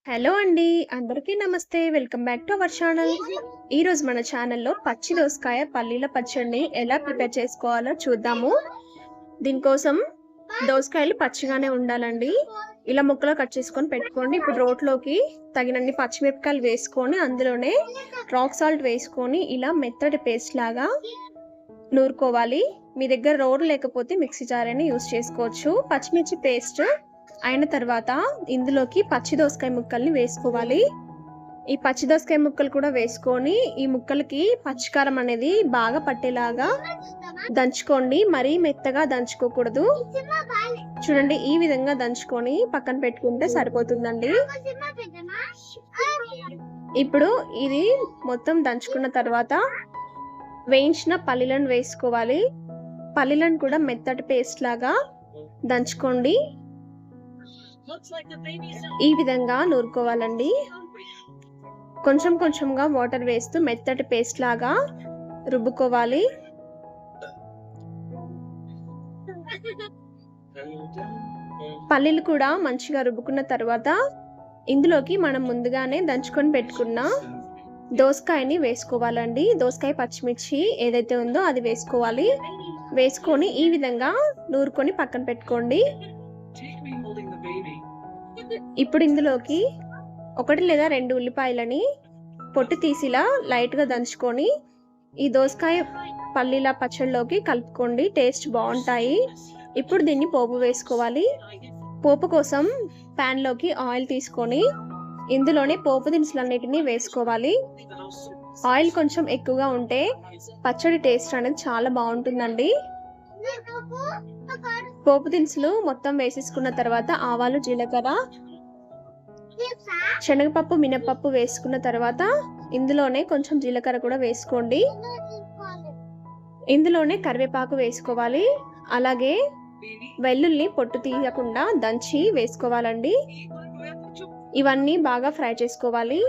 Hello అండి. అందరికీ నమస్తే. Welcome back to our channel. ఈరోజు మన ఛానల్‌లో పచ్చి దోసకాయ పల్లీల పచ్చడిని ఎలా ప్రిపేర్ చేసుకోవాలో చూద్దాము. దీనికోసం దోసకాయలు పచ్చిగానే ఉండాలండి. ఇలా ముక్కలు కట్ చేసుకొని పెట్టుకోండి. ఇప్పుడు రోట్లోకి తగినన్ని పచ్చిమిరపకాయలు వేసుకొని అందులోనే రాక్ సాల్ట్ వేసుకొని ఇలా మెత్తటి పేస్ట్ లాగా నూరుకోవాలి. మీ దగ్గర రోలు లేకపోతే మిక్సీ జార్ అయినా యూజ్ చేసుకోవచ్చు. పచ్చిమిర్చి పేస్ట్ అయిన తర్వాత ఇందులోకి పచ్చి దోసకాయ ముక్కల్ని వేసుకోవాలి. ఈ పచ్చి దోసకాయ ముక్కలు కూడా వేసుకొని ఈ ముక్కలకి పచ్చికారం అనేది బాగా పట్టేలాగా దంచుకోండి. మరీ మెత్తగా దంచుకోకూడదు. చూడండి, ఈ విధంగా దంచుకొని పక్కన పెట్టుకుంటే సరిపోతుందండి. ఇప్పుడు ఇది మొత్తం దంచుకున్న తర్వాత వేయించిన పల్లీలను వేసుకోవాలి. పల్లీలను కూడా మెత్తటి పేస్ట్ లాగా దంచుకోండి. ఈ విధంగా నూరుకోవాలండి. కొంచెం కొంచెంగా వాటర్ వేస్తూ మెత్తటి పేస్ట్ లాగా రుబ్బుకోవాలి. పల్లీలు కూడా మంచిగా రుబ్బుకున్న తర్వాత ఇందులోకి మనం ముందుగానే దంచుకొని పెట్టుకున్న దోసకాయని వేసుకోవాలండి. దోసకాయ పచ్చిమిర్చి ఏదైతే ఉందో అది వేసుకోవాలి. వేసుకొని ఈ విధంగా నూరుకొని పక్కన పెట్టుకోండి. ఇప్పుడు ఇందులోకి 1 లేదా 2 ఉల్లిపాయలని పొట్టు తీసిలా లైట్గా దంచుకొని ఈ దోసకాయ పల్లీల పచ్చడిలోకి కలుపుకోండి. టేస్ట్ బాగుంటాయి. ఇప్పుడు దీన్ని పోపు వేసుకోవాలి. పోపు కోసం ప్యాన్లోకి ఆయిల్ తీసుకొని ఇందులోనే పోపు దినుసులన్నిటిని వేసుకోవాలి. ఆయిల్ కొంచెం ఎక్కువగా ఉంటే పచ్చడి టేస్ట్ అనేది చాలా బాగుంటుందండి. పోపు దినుసులు మొత్తం వేసేసుకున్న తర్వాత ఆవాలు, జీలకర్ర, శనగపప్పు, మినపప్పు వేసుకున్న తర్వాత ఇందులోనే కొంచెం జీలకర్ర కూడా వేసుకోండి. ఇందులోనే కరివేపాకు వేసుకోవాలి. అలాగే వెల్లుల్లి పొట్టు తీయకుండా దంచి వేసుకోవాలండి. ఇవన్నీ బాగా ఫ్రై చేసుకోవాలి.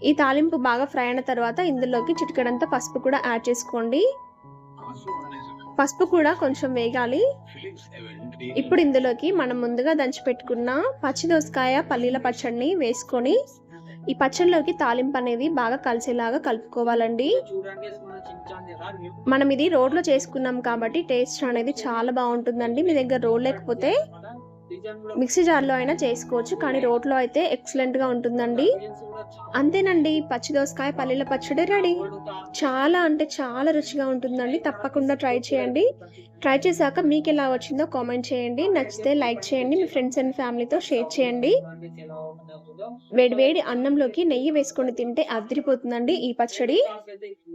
ఈ తాలింపు బాగా ఫ్రై అయిన తర్వాత ఇందులోకి చిటికెడంత పసుపు కూడా యాడ్ చేసుకోండి. పసుపు కూడా కొంచెం వేగాలి. ఇప్పుడు ఇందులోకి మనం ముందుగా దంచి పెట్టుకున్న పచ్చి దోసకాయ పల్లీల పచ్చడిని వేసుకొని ఈ పచ్చడిలోకి తాలింపు అనేది బాగా కలిసేలాగా కలుపుకోవాలండి. మనం ఇది రోడ్లో చేసుకున్నాం కాబట్టి టేస్ట్ అనేది చాలా బాగుంటుందండి. మీ దగ్గర రోడ్ లేకపోతే మిక్సీ జార్లో అయినా చేసుకోవచ్చు, కానీ రోట్లో అయితే ఎక్సలెంట్గా ఉంటుందండి. అంతేనండి, పచ్చి దోసకాయ పల్లీల పచ్చడి రెడీ. చాలా అంటే చాలా రుచిగా ఉంటుందండి. తప్పకుండా ట్రై చేయండి. ట్రై చేశాక మీకు ఎలా వచ్చిందో కామెంట్ చేయండి. నచ్చితే లైక్ చేయండి. మీ ఫ్రెండ్స్ అండ్ ఫ్యామిలీతో షేర్ చేయండి. వేడి అన్నంలోకి నెయ్యి వేసుకొని తింటే అదిరిపోతుందండి ఈ పచ్చడి.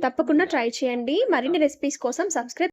తప్పకుండా ట్రై చేయండి. మరిన్ని రెసిపీస్ కోసం సబ్స్క్రైబ్